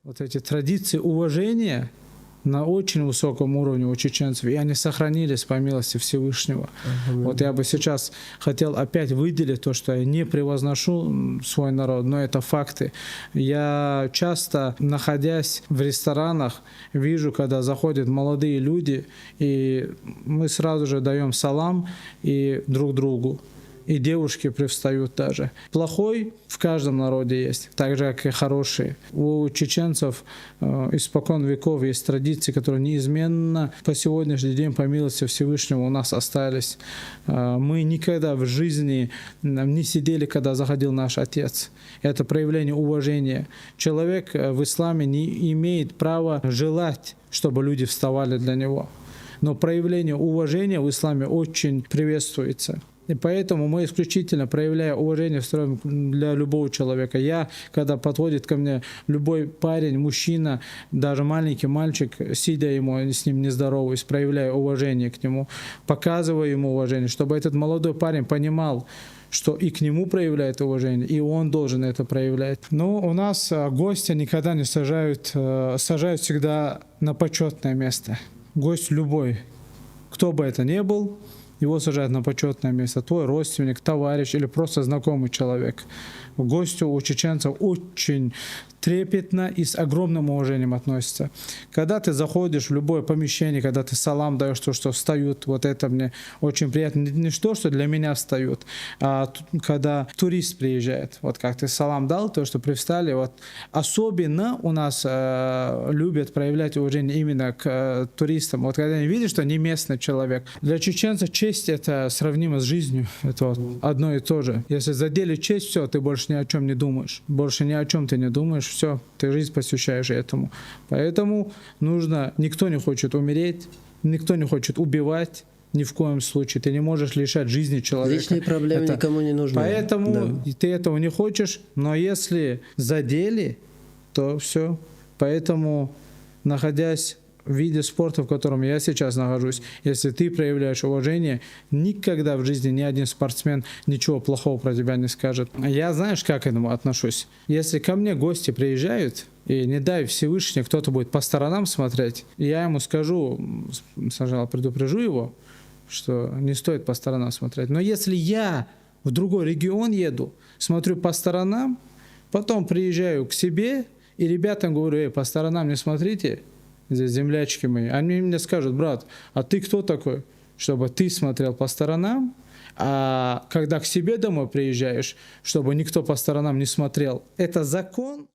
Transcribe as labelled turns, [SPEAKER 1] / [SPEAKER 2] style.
[SPEAKER 1] Вот эти традиции уважения на очень высоком уровне у чеченцев, и они сохранились по милости Всевышнего. Вот я бы сейчас хотел опять выделить то, что я не превозношу свой народ, но это факты. Я часто, находясь в ресторанах, вижу, когда заходят молодые люди, и мы сразу же даем салам и друг другу. И девушки привстают даже. Плохой в каждом народе есть, так же, как и хороший. У чеченцев испокон веков есть традиции, которые неизменно по сегодняшний день, по милости Всевышнего, у нас остались. Мы никогда в жизни не сидели, когда заходил наш отец. Это проявление уважения. Человек в исламе не имеет права желать, чтобы люди вставали для него. Но проявление уважения в исламе очень приветствуется. И поэтому мы исключительно, проявляя уважение, строим для любого человека. Я, когда подходит ко мне любой парень, мужчина, даже маленький мальчик, сидя ему, с ним не здороваюсь, проявляя уважение к нему, показывая ему уважение, чтобы этот молодой парень понимал, что и к нему проявляет уважение, и он должен это проявлять. Но у нас гостя никогда не сажают, сажают всегда на почетное место. Гость любой, кто бы это ни был, его сажают на почетное место. Твой родственник, товарищ или просто знакомый человек. Гостю у чеченцев очень трепетно и с огромным уважением относятся. Когда ты заходишь в любое помещение, когда ты салам даешь, то, что встают, вот это мне очень приятно. Не то, что для меня встают, а когда турист приезжает. Вот как ты салам дал, то, что привстали. Вот. Особенно у нас любят проявлять уважение именно к туристам. Вот когда они видят, что не местный человек. Для чеченцев честь это сравнимо с жизнью. Это вот одно и то же. Если задели честь, все, ты больше ни о чем не думаешь. Больше ни о чем ты не думаешь. Все, ты жизнь посвящаешь этому. Поэтому нужно, никто не хочет умереть, никто не хочет убивать, ни в коем случае. Ты не можешь лишать жизни человека.
[SPEAKER 2] Личные проблемы никому не нужны.
[SPEAKER 1] Поэтому ты этого не хочешь, но если задели, то все. Поэтому, находясь в виде спорта, в котором я сейчас нахожусь, если ты проявляешь уважение, никогда в жизни ни один спортсмен ничего плохого про тебя не скажет. Я, знаешь, как к этому отношусь? Если ко мне гости приезжают, и не дай Всевышний, кто-то будет по сторонам смотреть, я ему скажу, сначала предупрежу его, что не стоит по сторонам смотреть. Но если я в другой регион еду, смотрю по сторонам, потом приезжаю к себе, и ребятам говорю: по сторонам не смотрите, здесь землячки мои. Они мне скажут: брат, а ты кто такой, чтобы ты смотрел по сторонам, а когда к себе домой приезжаешь, чтобы никто по сторонам не смотрел. Это закон.